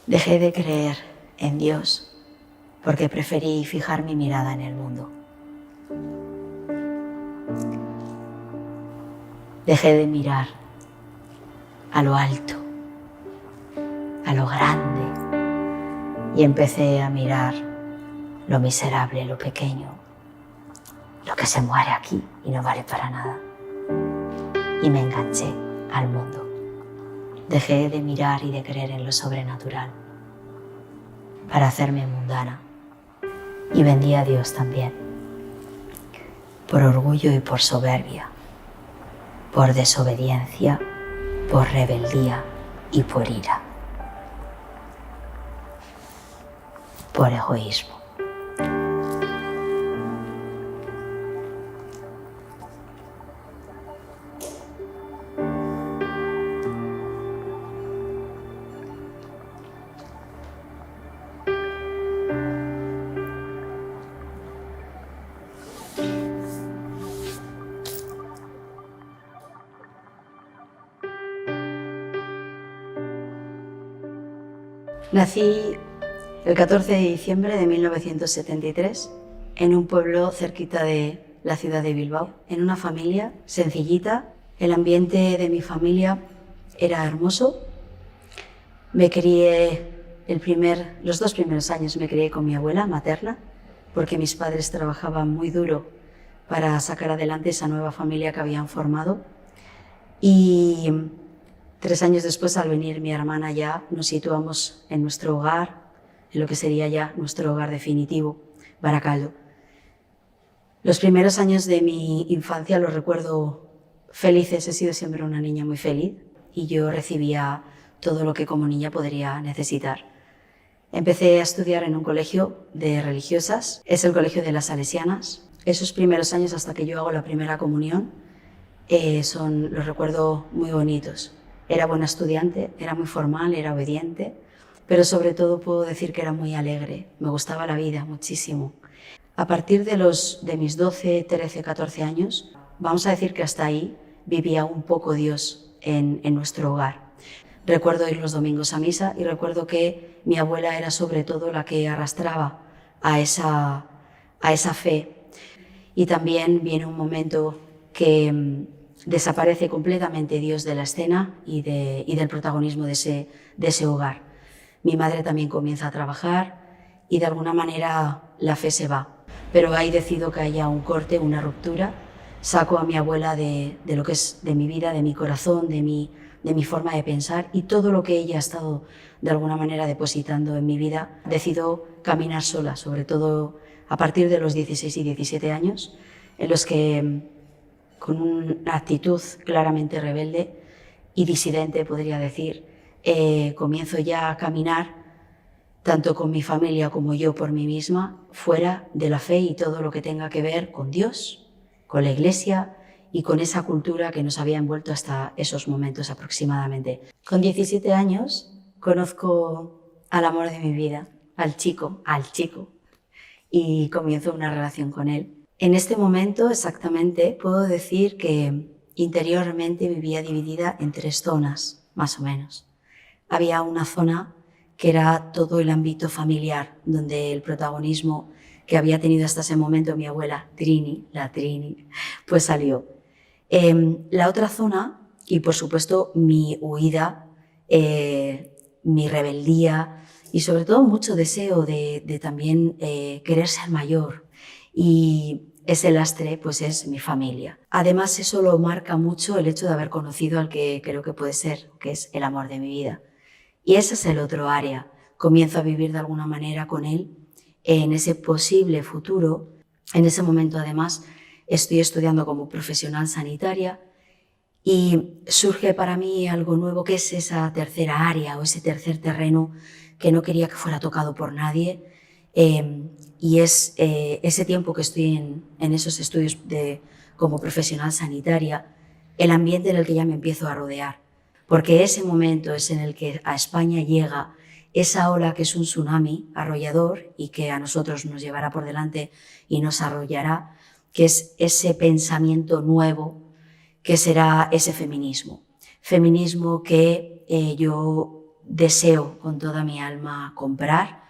Dejé de creer en Dios porque preferí fijar mi mirada en el mundo. Dejé de mirar a lo alto, a lo grande, y empecé a mirar lo miserable, lo pequeño, lo que se muere aquí y no vale para nada. Y me enganché al mundo. Dejé de mirar y de creer en lo sobrenatural para hacerme mundana. Y vendí a Dios también, por orgullo y por soberbia, por desobediencia, por rebeldía y por ira, por egoísmo. Nací el 14 de diciembre de 1973 en un pueblo cerquita de la ciudad de Bilbao, en una familia sencillita. El ambiente de mi familia era hermoso. Me crié los 2 primeros años me crié con mi abuela materna, porque mis padres trabajaban muy duro para sacar adelante esa nueva familia que habían formado. Y 3 años después, al venir mi hermana, ya nos situamos en nuestro hogar, en lo que sería ya nuestro hogar definitivo, Baracaldo. Los primeros años de mi infancia los recuerdo felices. He sido siempre una niña muy feliz y yo recibía todo lo que como niña podría necesitar. Empecé a estudiar en un colegio de religiosas, es el colegio de las Salesianas. Esos primeros años, hasta que yo hago la primera comunión, los recuerdo muy bonitos. Era buena estudiante, era muy formal, era obediente, pero sobre todo puedo decir que era muy alegre. Me gustaba la vida muchísimo. A partir de mis 12, 13, 14 años, vamos a decir que hasta ahí vivía un poco Dios en nuestro hogar. Recuerdo ir los domingos a misa y recuerdo que mi abuela era sobre todo la que arrastraba a esa fe. Y también viene un momento que desaparece completamente Dios de la escena y del protagonismo de ese hogar. Mi madre también comienza a trabajar y de alguna manera la fe se va. Pero ahí decido que haya un corte, una ruptura. Saco a mi abuela de lo que es de mi vida, de mi corazón, de mi forma de pensar, y todo lo que ella ha estado de alguna manera depositando en mi vida. Decido caminar sola, sobre todo a partir de los 16 y 17 años, en los que, con una actitud claramente rebelde y disidente, podría decir, comienzo ya a caminar, tanto con mi familia como yo por mí misma, fuera de la fe y todo lo que tenga que ver con Dios, con la Iglesia y con esa cultura que nos había envuelto hasta esos momentos aproximadamente. Con 17 años conozco al amor de mi vida, al chico, y comienzo una relación con él. En este momento exactamente puedo decir que interiormente vivía dividida en 3 zonas, más o menos. Había una zona que era todo el ámbito familiar, donde el protagonismo que había tenido hasta ese momento mi abuela, la Trini, pues salió. La otra zona, y por supuesto mi huida, mi rebeldía y sobre todo mucho deseo de también querer ser mayor, y ese lastre pues es mi familia. Además eso lo marca mucho el hecho de haber conocido al que creo que puede ser, que es el amor de mi vida. Y ese es el otro área. Comienzo a vivir de alguna manera con él en ese posible futuro. En ese momento, además, estoy estudiando como profesional sanitaria y surge para mí algo nuevo, que es esa tercera área o ese tercer terreno que no quería que fuera tocado por nadie. Y es ese tiempo que estoy en esos estudios como profesional sanitaria, el ambiente en el que ya me empiezo a rodear. Porque ese momento es en el que a España llega esa ola que es un tsunami arrollador y que a nosotros nos llevará por delante y nos arrollará, que es ese pensamiento nuevo que será ese feminismo. Feminismo que yo deseo con toda mi alma comprar,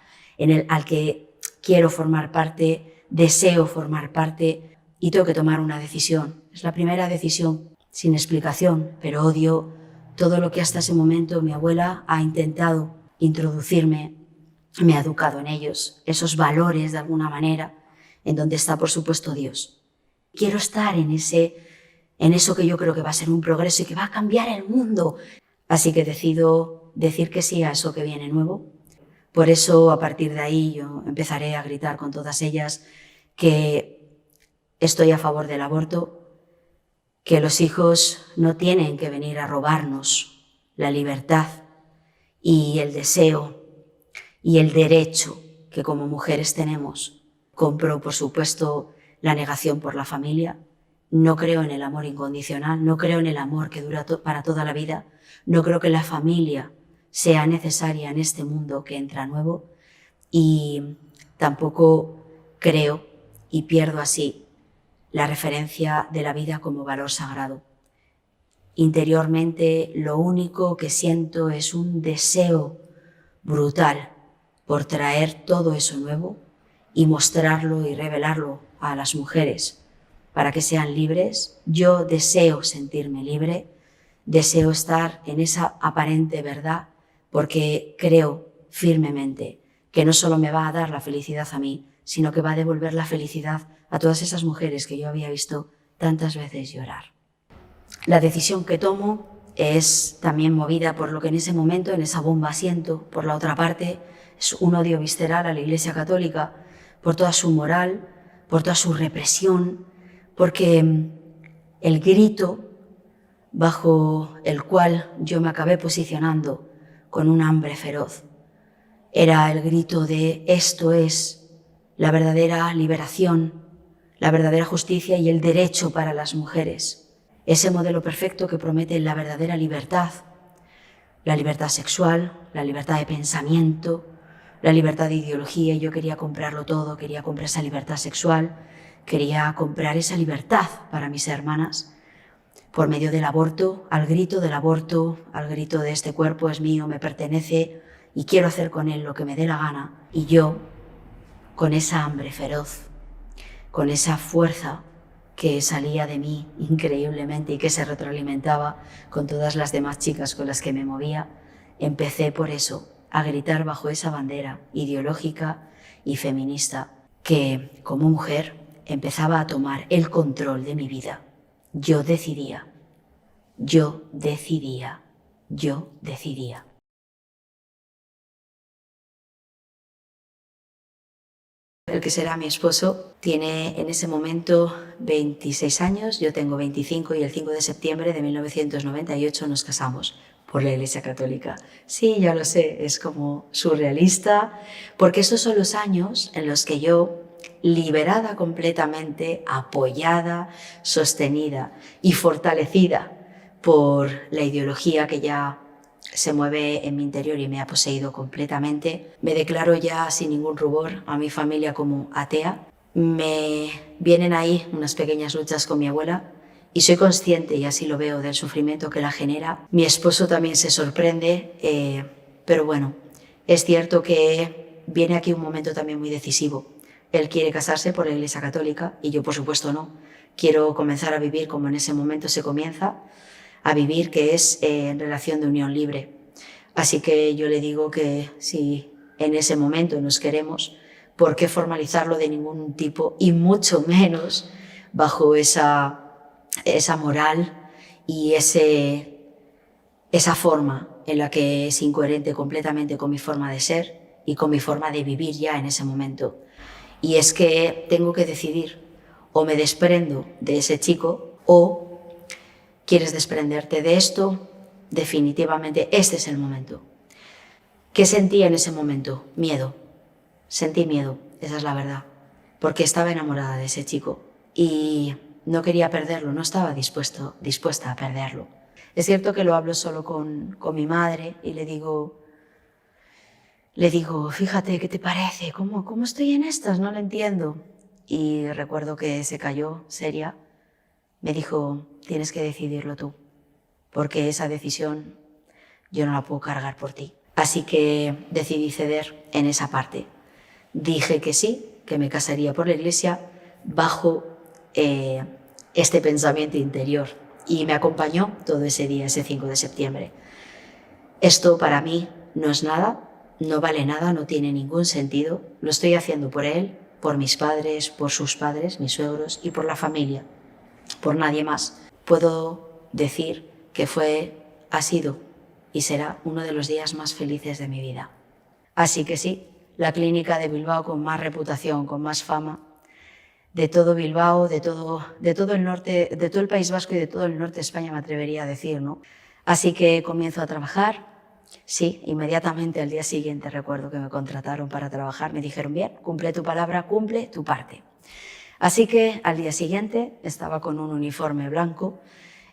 al que quiero formar parte, deseo formar parte y tengo que tomar una decisión. Es la primera decisión sin explicación, pero odio todo lo que hasta ese momento mi abuela ha intentado introducirme, me ha educado en ellos, esos valores de alguna manera, en donde está por supuesto Dios. Quiero estar en eso que yo creo que va a ser un progreso y que va a cambiar el mundo. Así que decido decir que sí a eso que viene nuevo. Por eso, a partir de ahí, yo empezaré a gritar con todas ellas que estoy a favor del aborto, que los hijos no tienen que venir a robarnos la libertad y el deseo y el derecho que como mujeres tenemos. Compro, por supuesto, la negación por la familia. No creo en el amor incondicional, no creo en el amor que dura para toda la vida. No creo que la familia sea necesaria en este mundo que entra nuevo y tampoco creo, y pierdo así, la referencia de la vida como valor sagrado. Interiormente lo único que siento es un deseo brutal por traer todo eso nuevo y mostrarlo y revelarlo a las mujeres para que sean libres. Yo deseo sentirme libre, deseo estar en esa aparente verdad porque creo firmemente que no solo me va a dar la felicidad a mí, sino que va a devolver la felicidad a todas esas mujeres que yo había visto tantas veces llorar. La decisión que tomo es también movida por lo que en ese momento, en esa bomba siento. Por la otra parte, es un odio visceral a la Iglesia Católica por toda su moral, por toda su represión, porque el grito bajo el cual yo me acabé posicionando con un hambre feroz era el grito de esto es la verdadera liberación, la verdadera justicia y el derecho para las mujeres. Ese modelo perfecto que promete la verdadera libertad, la libertad sexual, la libertad de pensamiento, la libertad de ideología. Y yo quería comprarlo todo, quería comprar esa libertad sexual, quería comprar esa libertad para mis hermanas por medio del aborto, al grito del aborto, al grito de este cuerpo es mío, me pertenece y quiero hacer con él lo que me dé la gana. Y yo, con esa hambre feroz, con esa fuerza que salía de mí increíblemente y que se retroalimentaba con todas las demás chicas con las que me movía, empecé por eso a gritar bajo esa bandera ideológica y feminista que como mujer empezaba a tomar el control de mi vida. Yo decidía, yo decidía, yo decidía. El que será mi esposo tiene en ese momento 26 años, yo tengo 25 y el 5 de septiembre de 1998 nos casamos por la Iglesia Católica. Sí, ya lo sé, es como surrealista, porque esos son los años en los que yo, liberada completamente, apoyada, sostenida y fortalecida por la ideología que ya se mueve en mi interior y me ha poseído completamente. Me declaro ya sin ningún rubor a mi familia como atea. Me vienen ahí unas pequeñas luchas con mi abuela y soy consciente, y así lo veo, del sufrimiento que la genera. Mi esposo también se sorprende, pero bueno, es cierto que viene aquí un momento también muy decisivo. Él quiere casarse por la Iglesia Católica y yo, por supuesto, no. Quiero comenzar a vivir como en ese momento se comienza a vivir, que es en relación de unión libre. Así que yo le digo que si en ese momento nos queremos, ¿por qué formalizarlo de ningún tipo? Y mucho menos bajo esa moral y esa forma en la que es incoherente completamente con mi forma de ser y con mi forma de vivir ya en ese momento. Y es que tengo que decidir, o me desprendo de ese chico o ¿quieres desprenderte de esto? Definitivamente este es el momento. ¿Qué sentí en ese momento? Miedo. Sentí miedo, esa es la verdad, porque estaba enamorada de ese chico y no quería perderlo, no estaba dispuesta a perderlo. Es cierto que lo hablo solo con mi madre y le digo, fíjate, ¿qué te parece? ¿Cómo estoy en estas? No lo entiendo. Y recuerdo que se cayó, seria. Me dijo, tienes que decidirlo tú, porque esa decisión yo no la puedo cargar por ti. Así que decidí ceder en esa parte. Dije que sí, que me casaría por la Iglesia bajo este pensamiento interior. Y me acompañó todo ese día, ese 5 de septiembre. Esto para mí no es nada, no vale nada, no tiene ningún sentido. Lo estoy haciendo por él, por mis padres, por sus padres, mis suegros y por la familia, por nadie más. Puedo decir que ha sido y será uno de los días más felices de mi vida. Así que sí, la clínica de Bilbao con más reputación, con más fama, de todo Bilbao, de todo el norte, de todo el País Vasco y de todo el norte de España, me atrevería a decir, ¿no? Así que comienzo a trabajar. Sí, inmediatamente al día siguiente recuerdo que me contrataron para trabajar. Me dijeron, bien, cumple tu palabra, cumple tu parte. Así que al día siguiente estaba con un uniforme blanco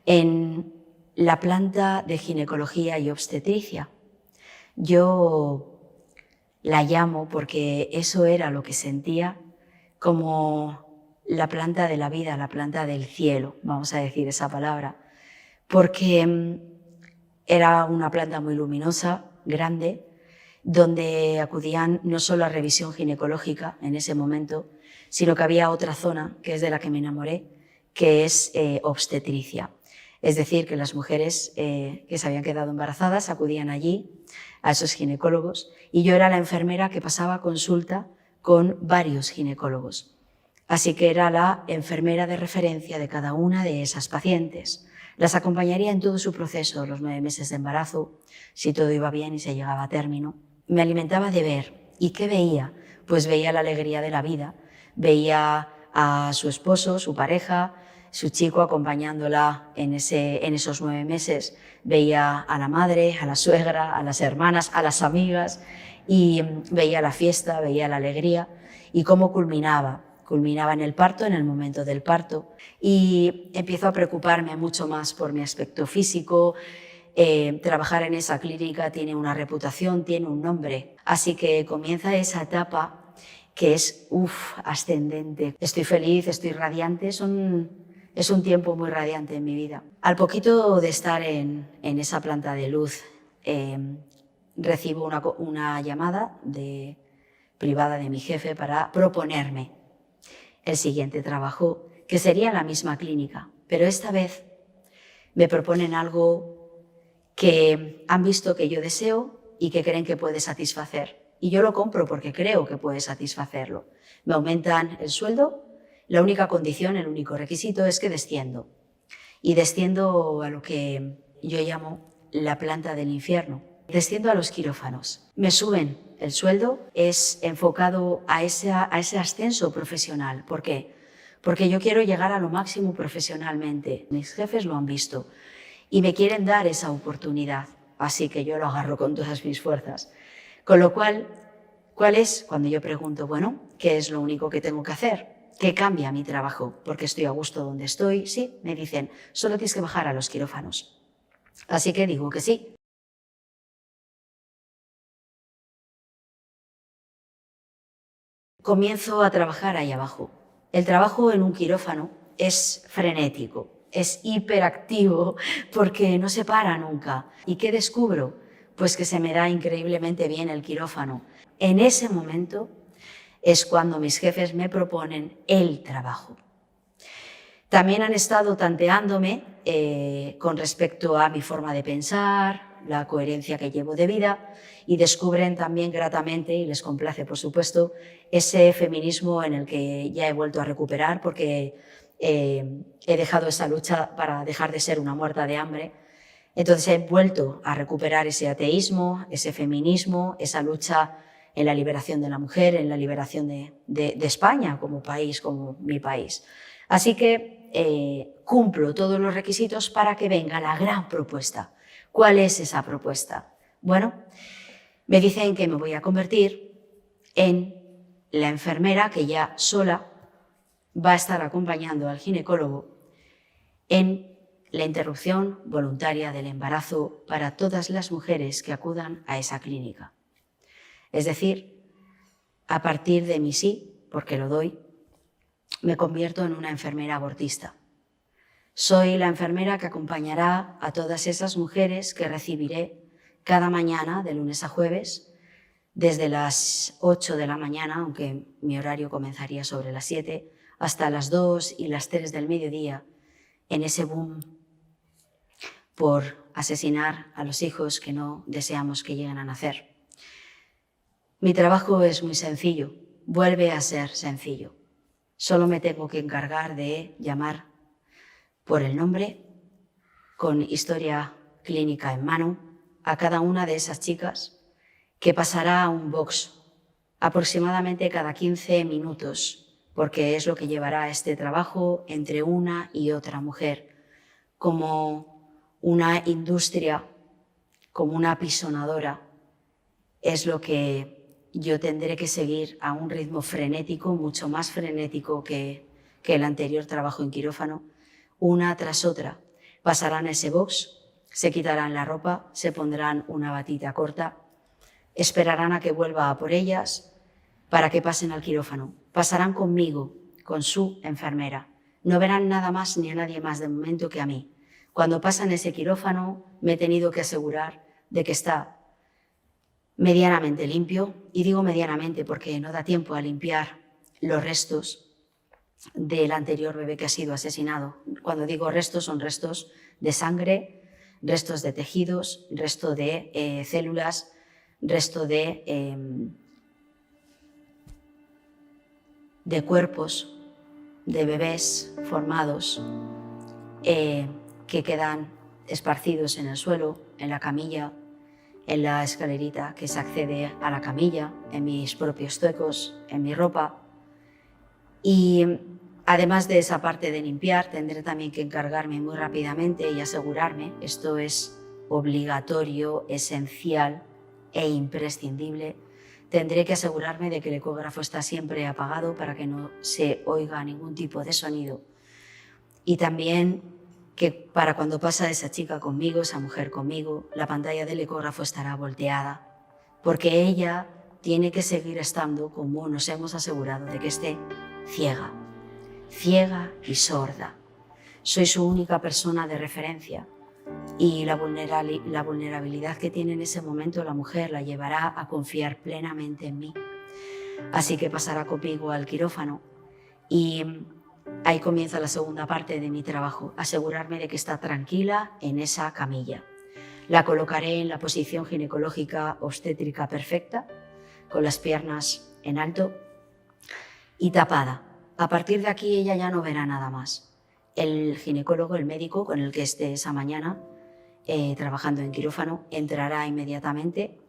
en la planta de ginecología y obstetricia. Yo la llamo porque eso era lo que sentía como la planta de la vida, la planta del cielo, vamos a decir esa palabra, porque era una planta muy luminosa, grande, donde acudían no solo a revisión ginecológica en ese momento, sino que había otra zona, que es de la que me enamoré, que es obstetricia. Es decir, que las mujeres que se habían quedado embarazadas acudían allí, a esos ginecólogos, y yo era la enfermera que pasaba consulta con varios ginecólogos. Así que era la enfermera de referencia de cada una de esas pacientes. Las acompañaría en todo su proceso, los 9 meses de embarazo, si todo iba bien y se llegaba a término. Me alimentaba de ver. ¿Y qué veía? Pues veía la alegría de la vida. Veía a su esposo, su pareja, su chico acompañándola en esos 9 meses. Veía a la madre, a la suegra, a las hermanas, a las amigas, y veía la fiesta, veía la alegría y cómo culminaba en el parto, en el momento del parto, y empiezo a preocuparme mucho más por mi aspecto físico. Trabajar en esa clínica tiene una reputación, tiene un nombre, así que comienza esa etapa que es ascendente. Estoy feliz, estoy radiante, es un tiempo muy radiante en mi vida. Al poquito de estar en esa planta de luz, recibo una llamada privada de mi jefe para proponerme el siguiente trabajo, que sería en la misma clínica, pero esta vez me proponen algo que han visto que yo deseo y que creen que puede satisfacer. Y yo lo compro porque creo que puede satisfacerlo. Me aumentan el sueldo, la única condición, el único requisito es que desciendo. Y desciendo a lo que yo llamo la planta del infierno. Desciendo a los quirófanos. Me suben el sueldo, es enfocado a ese ascenso profesional. ¿Por qué? Porque yo quiero llegar a lo máximo profesionalmente. Mis jefes lo han visto y me quieren dar esa oportunidad. Así que yo lo agarro con todas mis fuerzas. Con lo cual, ¿cuál es? Cuando yo pregunto, bueno, ¿qué es lo único que tengo que hacer? ¿Qué cambia mi trabajo? Porque estoy a gusto donde estoy. Sí, me dicen, solo tienes que bajar a los quirófanos. Así que digo que sí. Comienzo a trabajar ahí abajo. El trabajo en un quirófano es frenético, es hiperactivo porque no se para nunca. ¿Y qué descubro? Pues que se me da increíblemente bien el quirófano. En ese momento es cuando mis jefes me proponen el trabajo. También han estado tanteándome con respecto a mi forma de pensar, la coherencia que llevo de vida, y descubren también gratamente, y les complace por supuesto, ese feminismo en el que ya he vuelto a recuperar porque he dejado esa lucha para dejar de ser una muerta de hambre. Entonces he vuelto a recuperar ese ateísmo, ese feminismo, esa lucha en la liberación de la mujer, en la liberación de España como país, como mi país. Así que cumplo todos los requisitos para que venga la gran propuesta. ¿Cuál es esa propuesta? Bueno, me dicen que me voy a convertir en la enfermera que ya sola va a estar acompañando al ginecólogo en la interrupción voluntaria del embarazo para todas las mujeres que acudan a esa clínica. Es decir, a partir de mi sí, porque lo doy, me convierto en una enfermera abortista. Soy la enfermera que acompañará a todas esas mujeres que recibiré cada mañana, de lunes a jueves, desde las 8 de la mañana, aunque mi horario comenzaría sobre las 7, hasta las 2 y las 3 del mediodía, en ese boom por asesinar a los hijos que no deseamos que lleguen a nacer. Mi trabajo es muy sencillo, vuelve a ser sencillo. Solo me tengo que encargar de llamar por el nombre, con historia clínica en mano, a cada una de esas chicas que pasará a un box aproximadamente cada 15 minutos, porque es lo que llevará este trabajo entre una y otra mujer, como una industria, como una apisonadora. Es lo que yo tendré que seguir a un ritmo frenético, mucho más frenético que el anterior trabajo en quirófano, una tras otra. Pasarán ese box, se quitarán la ropa, se pondrán una batita corta, esperarán a que vuelva a por ellas para que pasen al quirófano. Pasarán conmigo, con su enfermera. No verán nada más ni a nadie más de momento que a mí. Cuando pasan ese quirófano me he tenido que asegurar de que está medianamente limpio, y digo medianamente porque no da tiempo a limpiar los restos del anterior bebé que ha sido asesinado. Cuando digo restos, son restos de sangre, restos de tejidos, resto de células, resto de cuerpos de bebés formados que quedan esparcidos en el suelo, en la camilla, en la escalerita que se accede a la camilla, en mis propios zuecos, en mi ropa. Y además de esa parte de limpiar, tendré también que encargarme muy rápidamente y asegurarme, esto es obligatorio, esencial e imprescindible, tendré que asegurarme de que el ecógrafo está siempre apagado para que no se oiga ningún tipo de sonido. Y también que para cuando pasa esa chica conmigo, esa mujer conmigo, la pantalla del ecógrafo estará volteada, porque ella tiene que seguir estando como nos hemos asegurado de que esté, ciega, ciega y sorda. Soy su única persona de referencia y la vulnerabilidad que tiene en ese momento la mujer la llevará a confiar plenamente en mí. Así que pasará conmigo al quirófano y ahí comienza la segunda parte de mi trabajo, asegurarme de que está tranquila en esa camilla. La colocaré en la posición ginecológica obstétrica perfecta, con las piernas en alto y tapada. A partir de aquí ella ya no verá nada más. El ginecólogo, el médico con el que esté esa mañana trabajando en quirófano, entrará inmediatamente,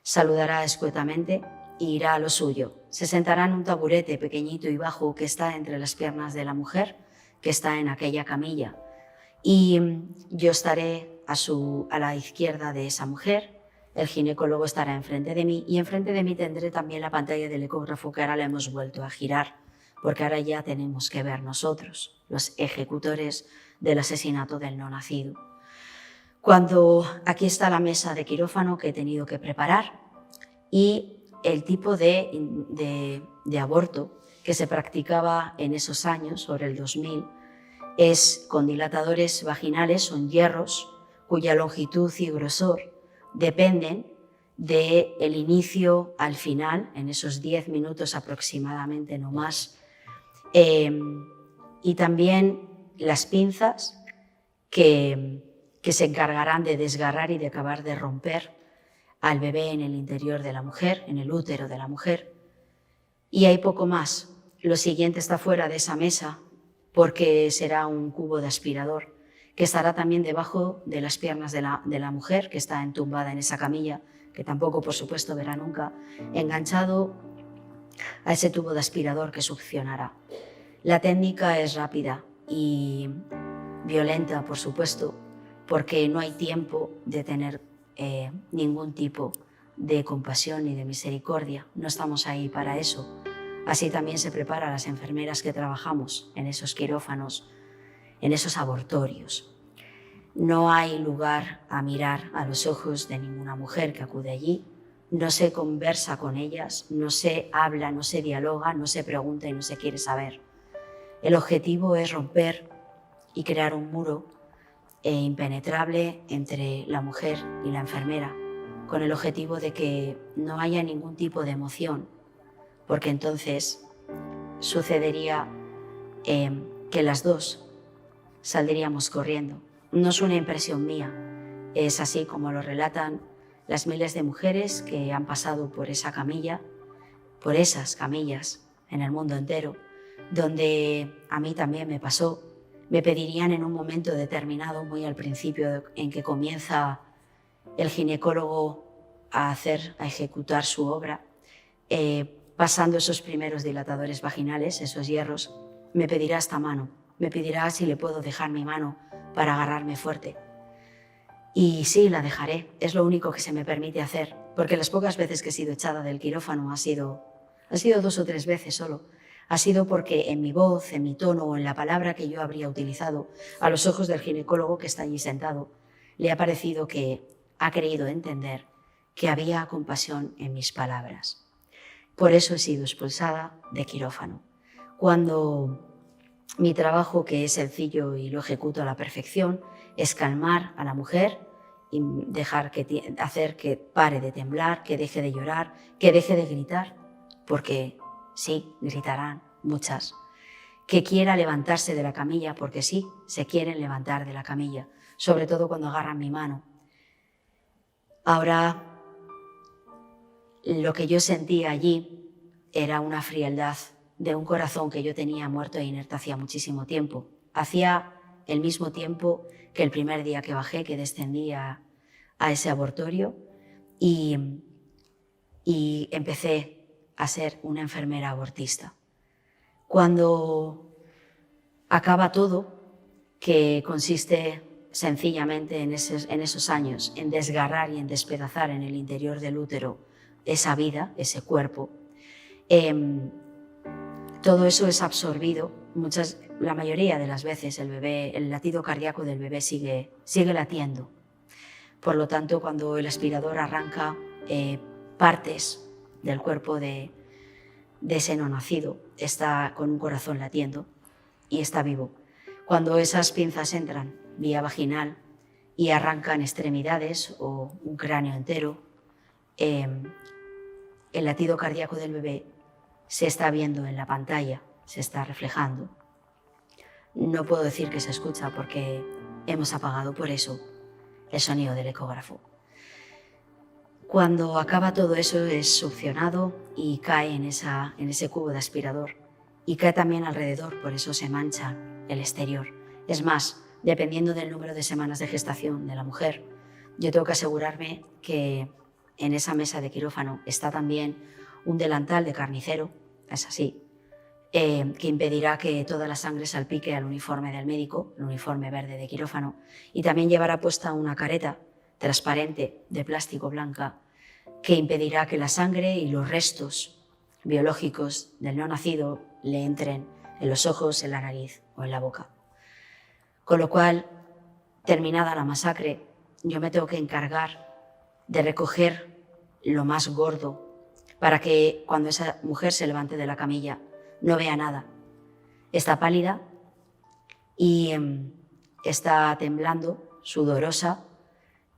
saludará escuetamente e irá a lo suyo. Se sentará en un taburete pequeñito y bajo que está entre las piernas de la mujer, que está en aquella camilla. Y yo estaré a la izquierda de esa mujer, el ginecólogo estará enfrente de mí y enfrente de mí tendré también la pantalla del ecógrafo que ahora la hemos vuelto a girar, porque ahora ya tenemos que ver nosotros, los ejecutores del asesinato del no nacido. Cuando aquí está la mesa de quirófano que he tenido que preparar y el tipo de aborto que se practicaba en esos años, sobre el 2000, es con dilatadores vaginales, son hierros cuya longitud y grosor dependen del inicio al final, en esos 10 minutos aproximadamente, no más, y también las pinzas que se encargarán de desgarrar y de acabar de romper al bebé en el interior de la mujer, en el útero de la mujer. Y hay poco más. Lo siguiente está fuera de esa mesa porque será un cubo de aspirador que estará también debajo de las piernas de la mujer que está entumbada en esa camilla, que tampoco, por supuesto, verá nunca, enganchado a ese tubo de aspirador que succionará. La técnica es rápida y violenta, por supuesto, porque no hay tiempo de tener ningún tipo de compasión ni de misericordia. No estamos ahí para eso. Así también se prepara a las enfermeras que trabajamos en esos quirófanos, en esos abortorios. No hay lugar a mirar a los ojos de ninguna mujer que acude allí. No se conversa con ellas, no se habla, no se dialoga, no se pregunta y no se quiere saber. El objetivo es romper y crear un muro impenetrable entre la mujer y la enfermera, con el objetivo de que no haya ningún tipo de emoción, porque entonces sucedería que las dos saldríamos corriendo. No es una impresión mía, es así como lo relatan las miles de mujeres que han pasado por esa camilla, por esas camillas en el mundo entero, donde a mí también me pasó. Me pedirían en un momento determinado, muy al principio en que comienza el ginecólogo a ejecutar su obra, pasando esos primeros dilatadores vaginales, esos hierros, me pedirá esta mano, me pedirá si le puedo dejar mi mano para agarrarme fuerte. Y sí, la dejaré, es lo único que se me permite hacer, porque las pocas veces que he sido echada del quirófano ha sido 2 o 3 veces solo. Ha sido porque en mi voz, en mi tono o en la palabra que yo habría utilizado, a los ojos del ginecólogo que está allí sentado, le ha parecido que ha creído entender que había compasión en mis palabras. Por eso he sido expulsada de quirófano. Cuando mi trabajo, que es sencillo y lo ejecuto a la perfección, es calmar a la mujer y hacer que pare de temblar, que deje de llorar, que deje de gritar, porque sí, gritarán muchas, que quiera levantarse de la camilla, porque sí, se quieren levantar de la camilla, sobre todo cuando agarran mi mano. Ahora, lo que yo sentía allí era una frialdad de un corazón que yo tenía muerto e inerte hacía muchísimo tiempo. Hacía el mismo tiempo que el primer día que bajé, que descendí a ese abortorio y empecé a ser una enfermera abortista. Cuando acaba todo, que consiste sencillamente en esos años en desgarrar y en despedazar en el interior del útero esa vida, ese cuerpo, todo eso es absorbido. La mayoría de las veces el latido cardíaco del bebé sigue latiendo. Por lo tanto, cuando el aspirador arranca partes del cuerpo de ese no nacido, está con un corazón latiendo y está vivo. Cuando esas pinzas entran vía vaginal y arrancan extremidades o un cráneo entero, el latido cardíaco del bebé se está viendo en la pantalla, se está reflejando. No puedo decir que se escucha porque hemos apagado por eso el sonido del ecógrafo. Cuando acaba todo eso es succionado y cae en ese cubo de aspirador y cae también alrededor, por eso se mancha el exterior. Es más, dependiendo del número de semanas de gestación de la mujer, yo tengo que asegurarme que en esa mesa de quirófano está también un delantal de carnicero, es así, que impedirá que toda la sangre salpique al uniforme del médico, el uniforme verde de quirófano, y también llevará puesta una careta transparente de plástico blanca que impedirá que la sangre y los restos biológicos del no nacido le entren en los ojos, en la nariz o en la boca. Con lo cual, terminada la masacre, yo me tengo que encargar de recoger lo más gordo para que cuando esa mujer se levante de la camilla no vea nada. Está pálida y está temblando, sudorosa,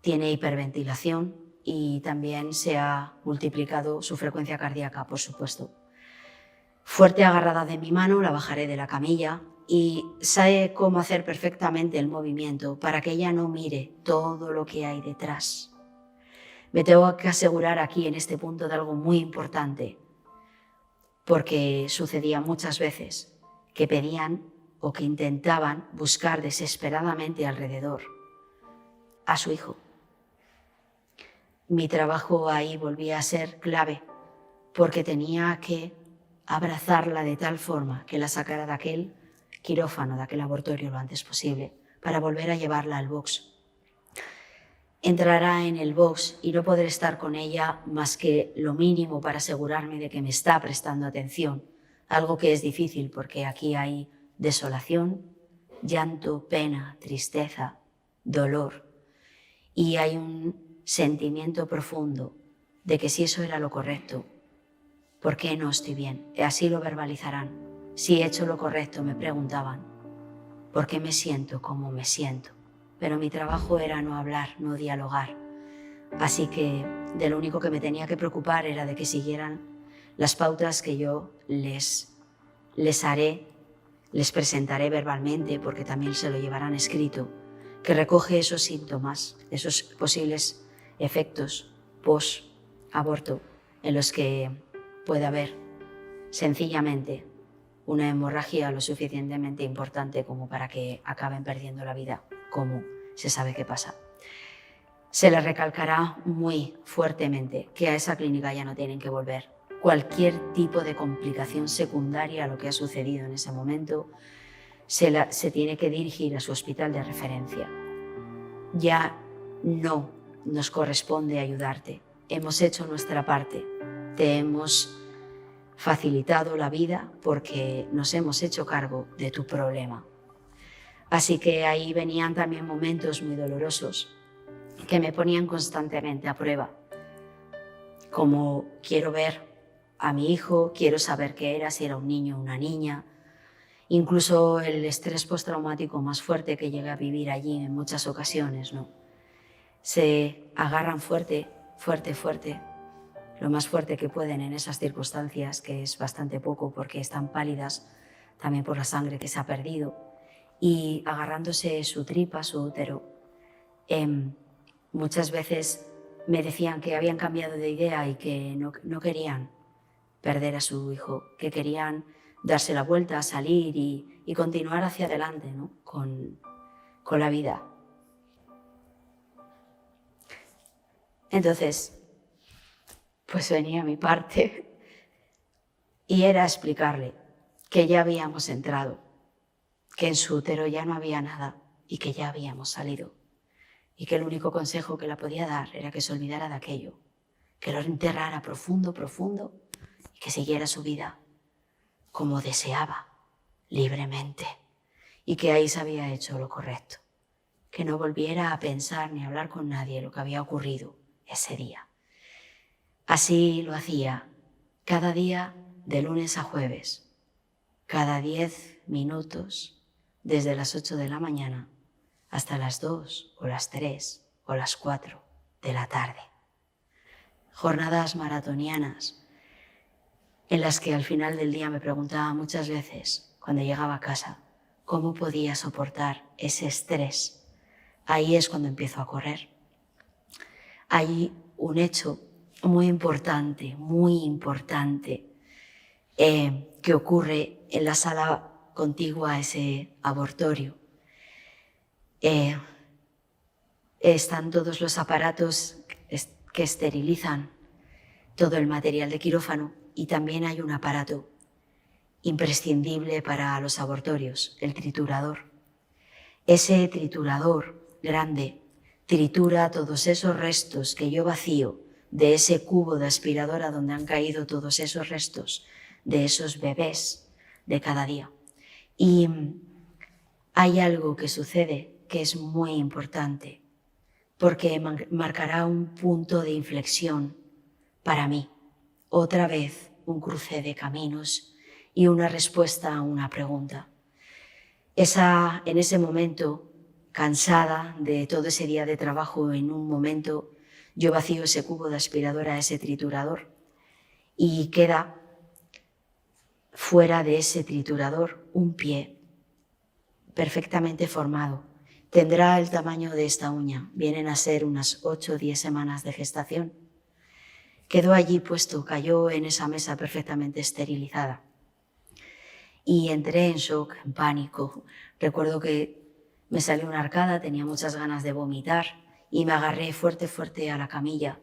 tiene hiperventilación y también se ha multiplicado su frecuencia cardíaca, por supuesto. Fuerte agarrada de mi mano, la bajaré de la camilla y sabe cómo hacer perfectamente el movimiento para que ella no mire todo lo que hay detrás. Me tengo que asegurar aquí en este punto de algo muy importante, porque sucedía muchas veces que pedían o que intentaban buscar desesperadamente alrededor a su hijo. Mi trabajo ahí volvía a ser clave, porque tenía que abrazarla de tal forma que la sacara de aquel quirófano, de aquel abortorio lo antes posible, para volver a llevarla al box. Entrará en el box y no podré estar con ella más que lo mínimo para asegurarme de que me está prestando atención, algo que es difícil porque aquí hay desolación, llanto, pena, tristeza, dolor, y hay un sentimiento profundo de que si eso era lo correcto, ¿por qué no estoy bien? Y así lo verbalizarán. Si he hecho lo correcto, me preguntaban, ¿por qué me siento como me siento? Pero mi trabajo era no hablar, no dialogar. Así que de lo único que me tenía que preocupar era de que siguieran las pautas que yo les presentaré verbalmente, porque también se lo llevarán escrito, que recoge esos síntomas, esos posibles efectos post-aborto en los que puede haber sencillamente una hemorragia lo suficientemente importante como para que acaben perdiendo la vida, como se sabe que pasa. Se les recalcará muy fuertemente que a esa clínica ya no tienen que volver. Cualquier tipo de complicación secundaria a lo que ha sucedido en ese momento se tiene que dirigir a su hospital de referencia. Ya no nos corresponde ayudarte. Hemos hecho nuestra parte. Te hemos facilitado la vida porque nos hemos hecho cargo de tu problema. Así que ahí venían también momentos muy dolorosos que me ponían constantemente a prueba. Como quiero ver a mi hijo, quiero saber qué era, si era un niño o una niña. Incluso el estrés postraumático más fuerte que llegué a vivir allí en muchas ocasiones, ¿no? Se agarran fuerte, fuerte, fuerte, lo más fuerte que pueden en esas circunstancias, que es bastante poco porque están pálidas también por la sangre que se ha perdido, y agarrándose su tripa, su útero, muchas veces me decían que habían cambiado de idea y que no querían perder a su hijo, que querían darse la vuelta, salir y continuar hacia adelante, ¿no? con la vida. Entonces, pues venía mi parte y era explicarle que ya habíamos entrado, que en su útero ya no había nada y que ya habíamos salido, y que el único consejo que la podía dar era que se olvidara de aquello, que lo enterrara profundo, profundo, y que siguiera su vida como deseaba, libremente, y que ahí se había hecho lo correcto, que no volviera a pensar ni a hablar con nadie lo que había ocurrido ese día. Así lo hacía cada día de lunes a jueves, cada 10 minutos, desde las 8 de la mañana hasta las 2 o las 3 o las 4 de la tarde. Jornadas maratonianas en las que al final del día me preguntaba muchas veces, cuando llegaba a casa, cómo podía soportar ese estrés. Ahí es cuando empiezo a correr. Hay un hecho muy importante, que ocurre en la sala contigua a ese abortorio. Están todos los aparatos que esterilizan todo el material de quirófano, y también hay un aparato imprescindible para los abortorios, el triturador. Ese triturador grande tritura todos esos restos que yo vacío de ese cubo de aspiradora donde han caído todos esos restos de esos bebés de cada día. Y hay algo que sucede que es muy importante, porque marcará un punto de inflexión para mí. Otra vez un cruce de caminos y una respuesta a una pregunta. En ese momento, cansada de todo ese día de trabajo, en un momento yo vacío ese cubo de aspiradora, ese triturador, y queda fuera de ese triturador un pie perfectamente formado. Tendrá el tamaño de esta uña, vienen a ser unas 8 o 10 semanas de gestación. Quedó allí puesto, cayó en esa mesa perfectamente esterilizada. Y entré en shock, en pánico. Recuerdo que me salió una arcada, tenía muchas ganas de vomitar y me agarré fuerte, fuerte a la camilla,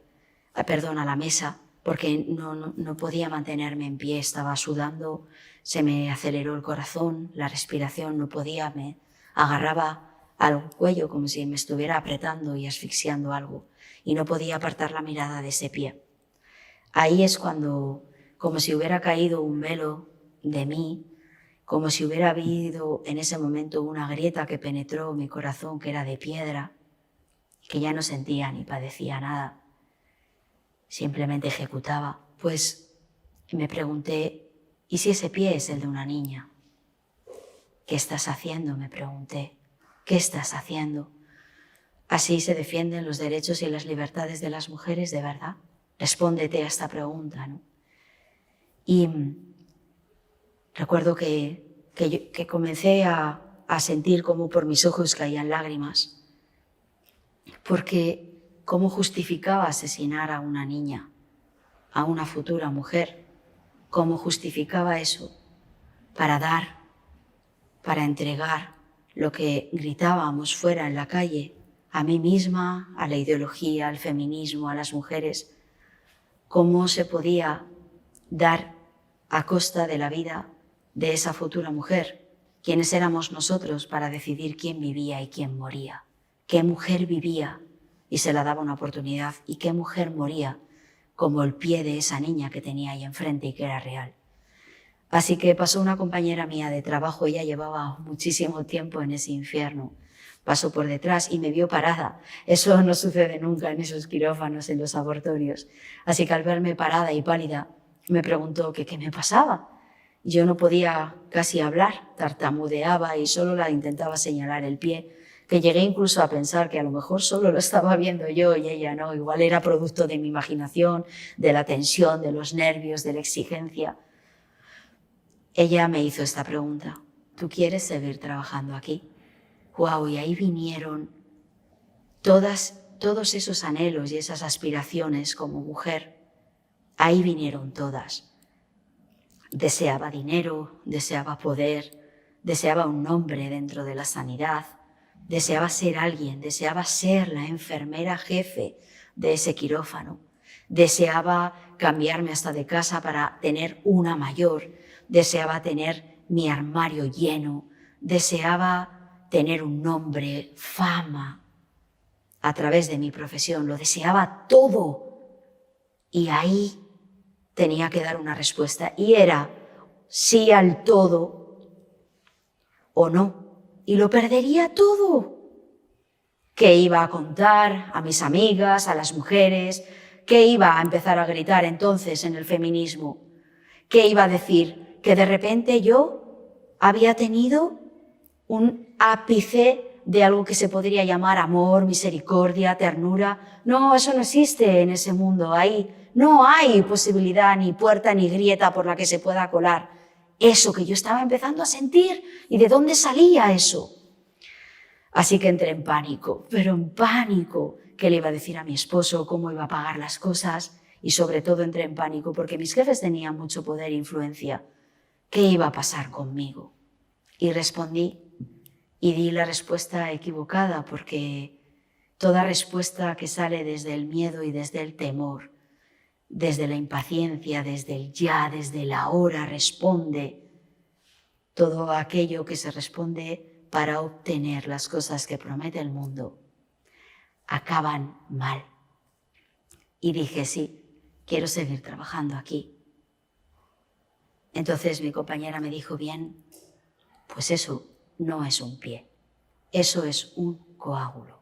a la mesa, porque no podía mantenerme en pie, estaba sudando, se me aceleró el corazón, la respiración, no podía, me agarraba al cuello como si me estuviera apretando y asfixiando algo, y no podía apartar la mirada de ese pie. Ahí es cuando, como si hubiera caído un velo de mí, como si hubiera habido en ese momento una grieta que penetró mi corazón, que era de piedra, que ya no sentía ni padecía nada, simplemente ejecutaba. Pues me pregunté, ¿y si ese pie es el de una niña? ¿Qué estás haciendo?, me pregunté. ¿Qué estás haciendo? Así se defienden los derechos y las libertades de las mujeres, ¿de verdad? Respóndete a esta pregunta, ¿no? Y recuerdo que comencé a sentir como por mis ojos caían lágrimas, porque ¿cómo justificaba asesinar a una niña, a una futura mujer? ¿Cómo justificaba eso para dar, para entregar lo que gritábamos fuera en la calle, a mí misma, a la ideología, al feminismo, a las mujeres? ¿Cómo se podía dar a costa de la vida de esa futura mujer? ¿Quiénes éramos nosotros para decidir quién vivía y quién moría? ¿Qué mujer vivía y se la daba una oportunidad? ¿Y qué mujer moría como el pie de esa niña que tenía ahí enfrente y que era real? Así que pasó una compañera mía de trabajo, ella llevaba muchísimo tiempo en ese infierno. Pasó por detrás y me vio parada. Eso no sucede nunca en esos quirófanos, en los abortorios. Así que al verme parada y pálida, me preguntó que qué me pasaba. Yo no podía casi hablar, tartamudeaba y solo la intentaba señalar el pie, que llegué incluso a pensar que a lo mejor solo lo estaba viendo yo y ella no. Igual era producto de mi imaginación, de la tensión, de los nervios, de la exigencia. Ella me hizo esta pregunta: ¿tú quieres seguir trabajando aquí? ¡Guau! Y ahí vinieron todos esos anhelos y esas aspiraciones como mujer. Ahí vinieron todas. Deseaba dinero, deseaba poder, deseaba un nombre dentro de la sanidad, deseaba ser alguien, deseaba ser la enfermera jefe de ese quirófano, deseaba cambiarme hasta de casa para tener una mayor, deseaba tener mi armario lleno, deseaba tener un nombre, fama, a través de mi profesión, lo deseaba todo. Y ahí tenía que dar una respuesta, y era sí al todo o no, y lo perdería todo. ¿Qué iba a contar a mis amigas, a las mujeres? ¿Qué iba a empezar a gritar entonces en el feminismo? ¿Qué iba a decir? Que de repente yo había tenido un ápice de algo que se podría llamar amor, misericordia, ternura. No, eso no existe en ese mundo. Ahí no hay posibilidad, ni puerta, ni grieta por la que se pueda colar eso que yo estaba empezando a sentir. ¿Y de dónde salía eso? Así que entré en pánico, pero en pánico. ¿Qué le iba a decir a mi esposo? ¿Cómo iba a pagar las cosas? Y sobre todo entré en pánico porque mis jefes tenían mucho poder e influencia. ¿Qué iba a pasar conmigo? Y respondí, y di la respuesta equivocada, porque toda respuesta que sale desde el miedo y desde el temor, desde la impaciencia, desde el ya, desde el ahora, responde todo aquello que se responde para obtener las cosas que promete el mundo, acaban mal. Y dije, sí, quiero seguir trabajando aquí. Entonces mi compañera me dijo, bien, pues eso no es un pie, eso es un coágulo.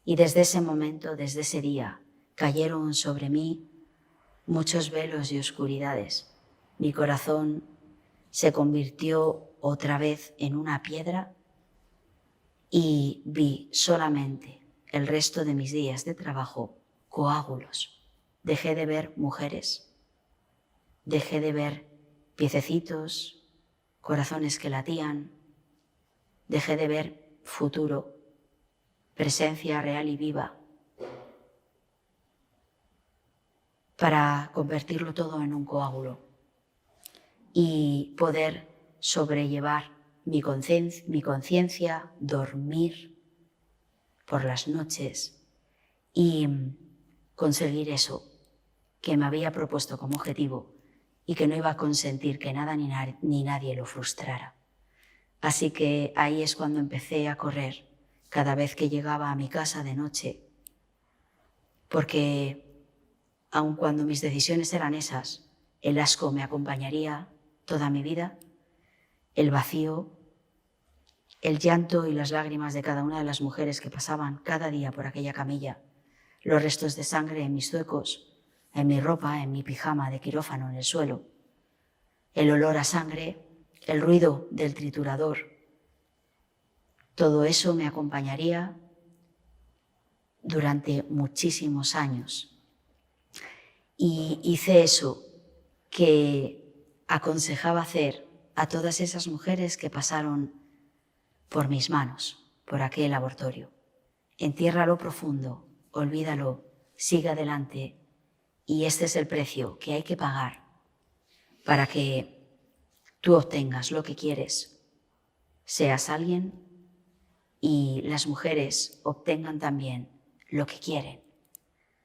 Y desde ese momento, desde ese día, cayeron sobre mí muchos velos y oscuridades. Mi corazón se convirtió otra vez en una piedra y vi solamente el resto de mis días de trabajo coágulos. Dejé de ver mujeres, dejé de ver piececitos, corazones que latían, dejé de ver futuro, presencia real y viva, para convertirlo todo en un coágulo y poder sobrellevar mi conciencia, dormir por las noches y conseguir eso que me había propuesto como objetivo y que no iba a consentir que nada ni nadie lo frustrara. Así que ahí es cuando empecé a correr cada vez que llegaba a mi casa de noche, porque aun cuando mis decisiones eran esas, el asco me acompañaría toda mi vida, el vacío, el llanto y las lágrimas de cada una de las mujeres que pasaban cada día por aquella camilla, los restos de sangre en mis zuecos, en mi ropa, en mi pijama de quirófano en el suelo, el olor a sangre, el ruido del triturador. Todo eso me acompañaría durante muchísimos años. Y hice eso que aconsejaba hacer a todas esas mujeres que pasaron por mis manos, por aquel abortorio. Entiérralo profundo, olvídalo, sigue adelante. Y este es el precio que hay que pagar para que tú obtengas lo que quieres, seas alguien y las mujeres obtengan también lo que quieren.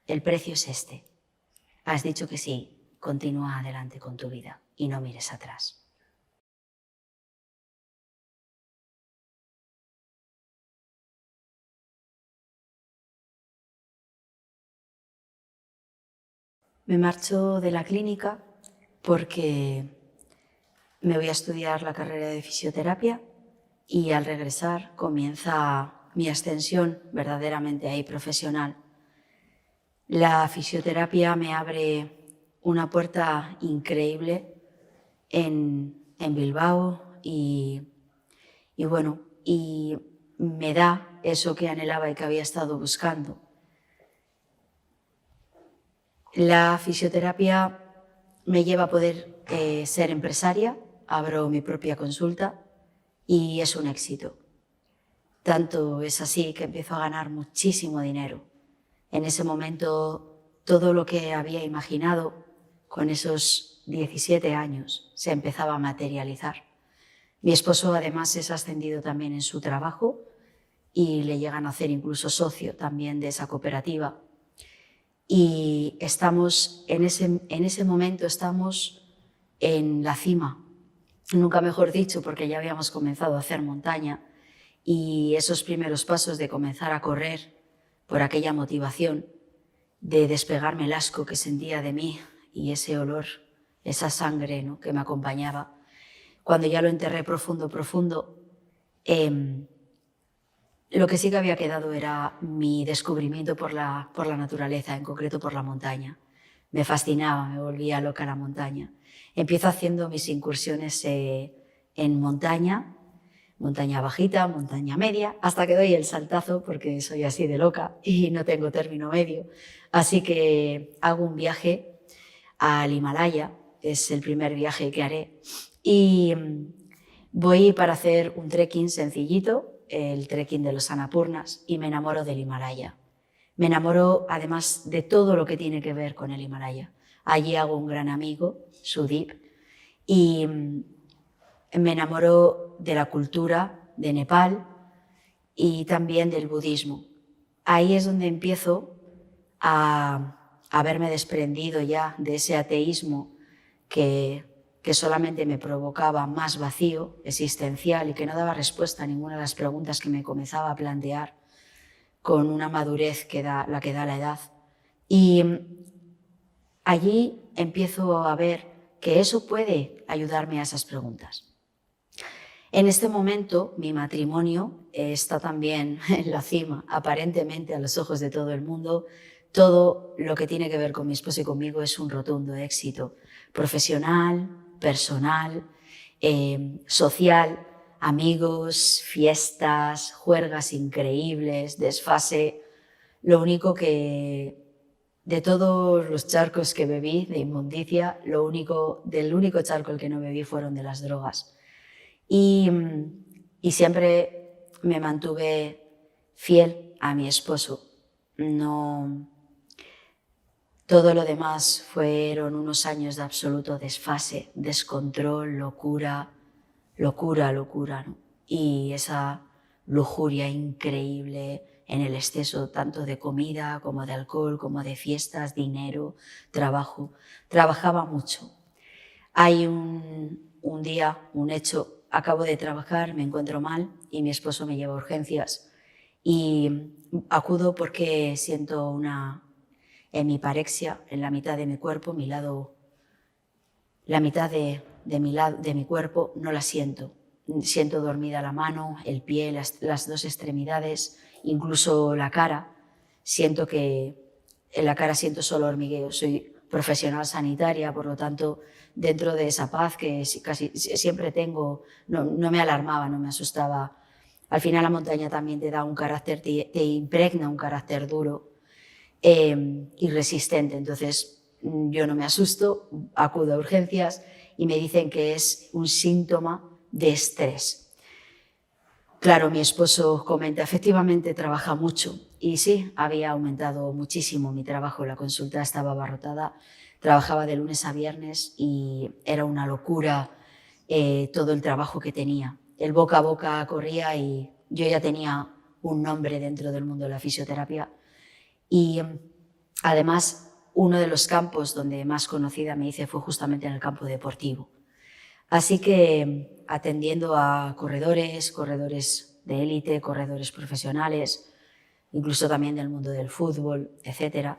El precio es este. Has dicho que sí, continúa adelante con tu vida y no mires atrás. Me marcho de la clínica porque me voy a estudiar la carrera de fisioterapia y al regresar comienza mi ascensión verdaderamente ahí profesional. La fisioterapia me abre una puerta increíble en Bilbao y me da eso que anhelaba y que había estado buscando. La fisioterapia me lleva a poder ser empresaria, abro mi propia consulta y es un éxito. Tanto es así que empiezo a ganar muchísimo dinero. En ese momento todo lo que había imaginado con esos 17 años se empezaba a materializar. Mi esposo además es ascendido también en su trabajo y le llegan a hacer incluso socio también de esa cooperativa. Y estamos en ese momento estamos en la cima, nunca mejor dicho, porque ya habíamos comenzado a hacer montaña y esos primeros pasos de comenzar a correr por aquella motivación, de despegarme el asco que sentía de mí y ese olor, esa sangre, ¿no?, que me acompañaba. Cuando ya lo enterré profundo, lo que sí que había quedado era mi descubrimiento por la naturaleza, en concreto por la montaña. Me fascinaba, me volvía loca la montaña. Empiezo haciendo mis incursiones en montaña bajita, montaña media, hasta que doy el saltazo porque soy así de loca y no tengo término medio. Así que hago un viaje al Himalaya, es el primer viaje que haré, y voy para hacer un trekking sencillito, el trekking de los Annapurnas, y me enamoro del Himalaya. Me enamoro además de todo lo que tiene que ver con el Himalaya. Allí hago un gran amigo, Sudeep, y me enamoro de la cultura de Nepal y también del budismo. Ahí es donde empiezo a haberme desprendido ya de ese ateísmo que solamente me provocaba más vacío existencial y que no daba respuesta a ninguna de las preguntas que me comenzaba a plantear con una madurez la que da la edad. Y allí empiezo a ver que eso puede ayudarme a esas preguntas. En este momento mi matrimonio está también en la cima, aparentemente a los ojos de todo el mundo. Todo lo que tiene que ver con mi esposo y conmigo es un rotundo éxito profesional, personal, social, amigos, fiestas, juergas increíbles, desfase. Lo único que, de todos los charcos que bebí de inmundicia, del único charco el que no bebí fueron de las drogas. Y siempre me mantuve fiel a mi esposo. Todo lo demás fueron unos años de absoluto desfase, descontrol, locura, ¿no? Y esa lujuria increíble en el exceso tanto de comida como de alcohol, como de fiestas, dinero, trabajo. Trabajaba mucho. Hay un día, un hecho. Acabo de trabajar, me encuentro mal y mi esposo me lleva a urgencias y acudo porque siento una hemiparexia en la mitad de mi cuerpo, la mitad de mi cuerpo no la siento. Siento dormida la mano, el pie, las dos extremidades, incluso la cara. Siento que en la cara siento solo hormigueo. Soy profesional sanitaria, por lo tanto, dentro de esa paz que casi siempre tengo, no me alarmaba, no me asustaba Al final la montaña también te da un carácter, te impregna un carácter duro y resistente. Entonces yo no me asusto, acudo a urgencias y me dicen que es un síntoma de estrés. Claro, mi esposo comenta, efectivamente trabaja mucho y sí, había aumentado muchísimo mi trabajo, la consulta estaba abarrotada, trabajaba de lunes a viernes y era una locura todo el trabajo que tenía. El boca a boca corría y yo ya tenía un nombre dentro del mundo de la fisioterapia y además uno de los campos donde más conocida me hice fue justamente en el campo deportivo. Así que atendiendo a corredores de élite, corredores profesionales, incluso también del mundo del fútbol, etc.,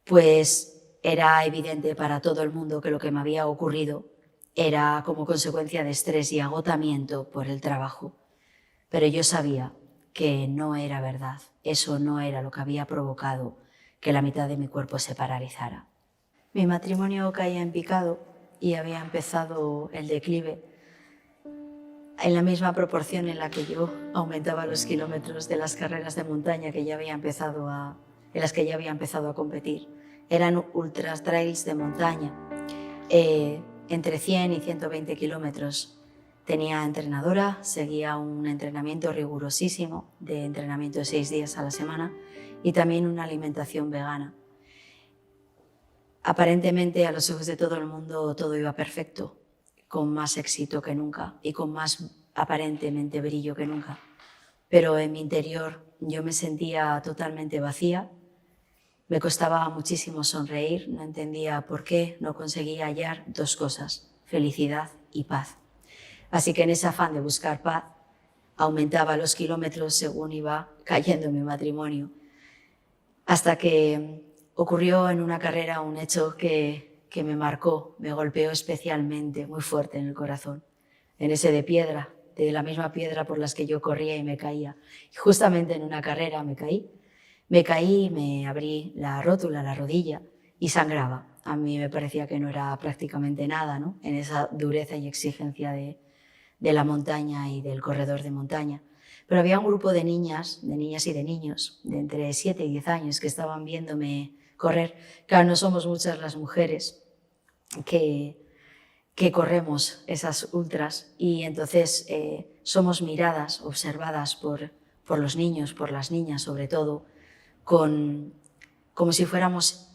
pues era evidente para todo el mundo que lo que me había ocurrido era como consecuencia de estrés y agotamiento por el trabajo. Pero yo sabía que no era verdad, eso no era lo que había provocado que la mitad de mi cuerpo se paralizara. Mi matrimonio caía en picado y había empezado el declive en la misma proporción en la que yo aumentaba los kilómetros de las carreras de montaña en las que ya había empezado a competir. Eran ultra trails de montaña, entre 100 y 120 kilómetros. Tenía entrenadora, seguía un entrenamiento rigurosísimo de entrenamiento de 6 días a la semana y también una alimentación vegana. Aparentemente, a los ojos de todo el mundo, todo iba perfecto, con más éxito que nunca y con más aparentemente brillo que nunca. Pero en mi interior yo me sentía totalmente vacía, me costaba muchísimo sonreír, no entendía por qué, no conseguía hallar dos cosas, felicidad y paz. Así que en ese afán de buscar paz, aumentaba los kilómetros según iba cayendo mi matrimonio, hasta que ocurrió en una carrera un hecho que me marcó, me golpeó especialmente, muy fuerte en el corazón, en ese de piedra, de la misma piedra por las que yo corría y me caía. Y justamente en una carrera me caí, me abrí la rótula, la rodilla, y sangraba. A mí me parecía que no era prácticamente nada, ¿no?, en esa dureza y exigencia de la montaña y del corredor de montaña. Pero había un grupo de niñas y de niños de entre 7 y 10 años que estaban viéndome correr. Claro, no somos muchas las mujeres que corremos esas ultras y entonces somos miradas, observadas por los niños, por las niñas sobre todo, como si fuéramos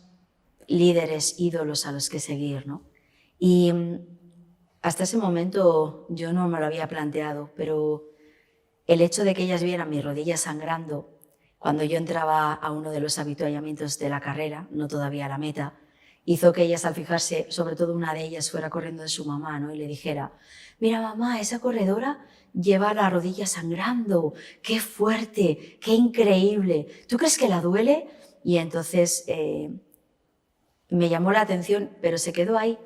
líderes, ídolos a los que seguir, ¿no? Y hasta ese momento yo no me lo había planteado, pero el hecho de que ellas vieran mis rodillas sangrando cuando yo entraba a uno de los avituallamientos de la carrera, no todavía a la meta, hizo que ellas, al fijarse, sobre todo una de ellas, fuera corriendo de su mamá, ¿no?, y le dijera: mira mamá, esa corredora lleva la rodilla sangrando, qué fuerte, qué increíble, ¿tú crees que la duele? Y entonces me llamó la atención, pero se quedó ahí.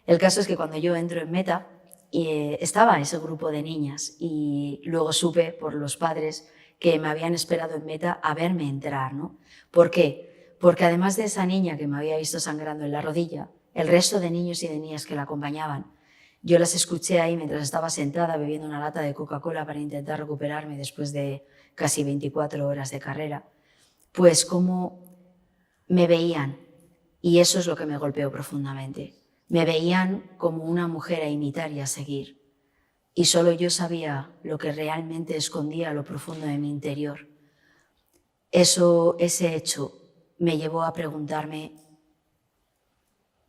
El caso es que cuando yo entro en meta, estaba ese grupo de niñas y luego supe por los padres que me habían esperado en meta a verme entrar, ¿no? ¿Por qué? Porque además de esa niña que me había visto sangrando en la rodilla, el resto de niños y de niñas que la acompañaban, yo las escuché ahí mientras estaba sentada bebiendo una lata de Coca-Cola para intentar recuperarme después de casi 24 horas de carrera, pues cómo me veían, y eso es lo que me golpeó profundamente. Me veían como una mujer a imitar y a seguir, y solo yo sabía lo que realmente escondía a lo profundo de mi interior. Ese hecho me llevó a preguntarme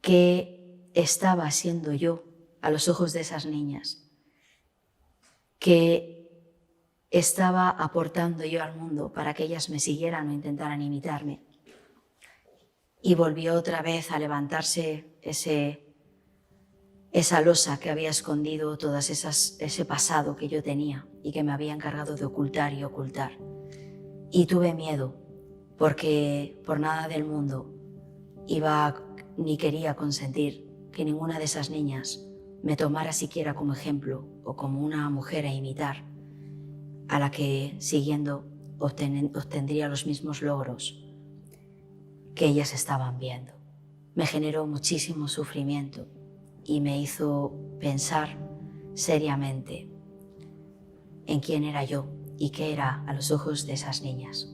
qué estaba siendo yo a los ojos de esas niñas, qué estaba aportando yo al mundo para que ellas me siguieran o intentaran imitarme. Y volvió otra vez a levantarse esa losa que había escondido ese pasado que yo tenía y que me había encargado de ocultar y ocultar. Y tuve miedo, porque por nada del mundo ni quería consentir que ninguna de esas niñas me tomara siquiera como ejemplo o como una mujer a imitar, a la que siguiendo obtendría los mismos logros que ellas estaban viendo. Me generó muchísimo sufrimiento y me hizo pensar seriamente en quién era yo y qué era a los ojos de esas niñas.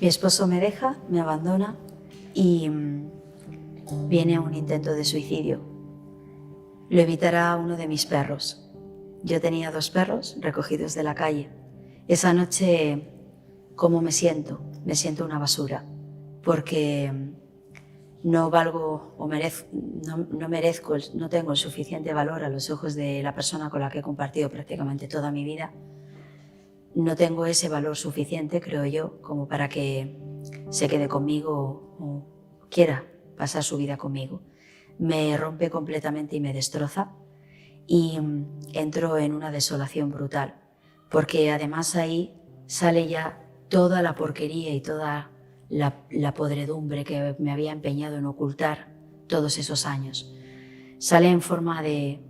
Mi esposo me deja, me abandona y viene a un intento de suicidio. Lo evitará uno de mis perros. Yo tenía 2 perros recogidos de la calle. Esa noche, ¿cómo me siento? Me siento una basura, porque no valgo o no tengo el suficiente valor a los ojos de la persona con la que he compartido prácticamente toda mi vida. No tengo ese valor suficiente, creo yo, como para que se quede conmigo o quiera pasar su vida conmigo. Me rompe completamente y me destroza y entro en una desolación brutal, porque además ahí sale ya toda la porquería y toda la podredumbre que me había empeñado en ocultar todos esos años. Sale en forma de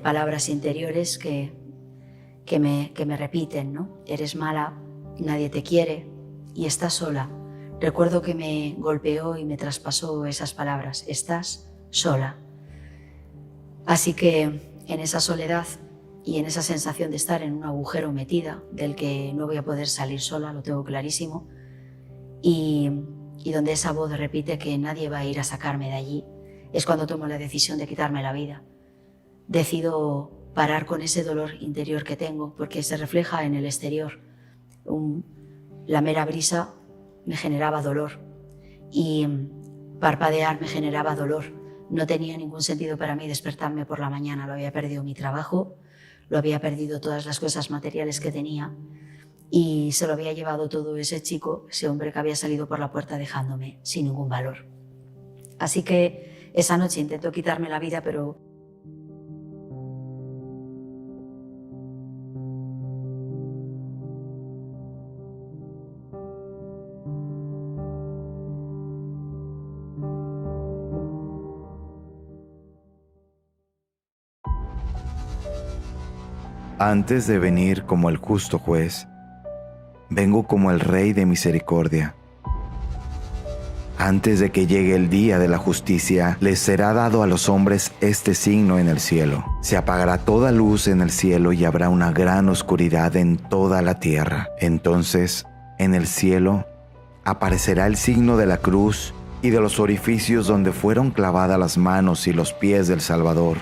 palabras interiores que me repiten, ¿no? Eres mala, nadie te quiere y estás sola. Recuerdo que me golpeó y me traspasó esas palabras, estás sola. Así que en esa soledad y en esa sensación de estar en un agujero metida, del que no voy a poder salir sola, lo tengo clarísimo, y donde esa voz repite que nadie va a ir a sacarme de allí, es cuando tomo la decisión de quitarme la vida. Decido parar con ese dolor interior que tengo, porque se refleja en el exterior. La mera brisa me generaba dolor y parpadear me generaba dolor. No tenía ningún sentido para mí despertarme por la mañana. Lo había perdido mi trabajo, lo había perdido todas las cosas materiales que tenía y se lo había llevado todo ese chico, ese hombre que había salido por la puerta dejándome sin ningún valor. Así que esa noche intento quitarme la vida, pero antes de venir como el justo juez, vengo como el Rey de misericordia. Antes de que llegue el día de la justicia, les será dado a los hombres este signo en el cielo. Se apagará toda luz en el cielo y habrá una gran oscuridad en toda la tierra. Entonces, en el cielo, aparecerá el signo de la cruz y de los orificios donde fueron clavadas las manos y los pies del Salvador.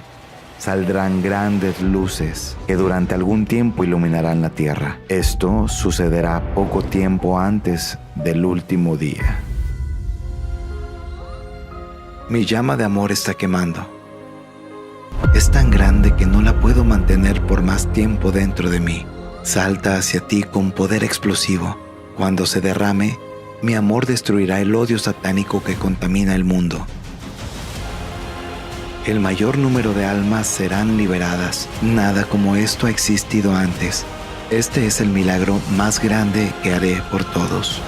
Saldrán grandes luces que durante algún tiempo iluminarán la tierra. Esto sucederá poco tiempo antes del último día. Mi llama de amor está quemando. Es tan grande que no la puedo mantener por más tiempo dentro de mí. Salta hacia ti con poder explosivo. Cuando se derrame, mi amor destruirá el odio satánico que contamina el mundo. El mayor número de almas serán liberadas. Nada como esto ha existido antes. Este es el milagro más grande que haré por todos.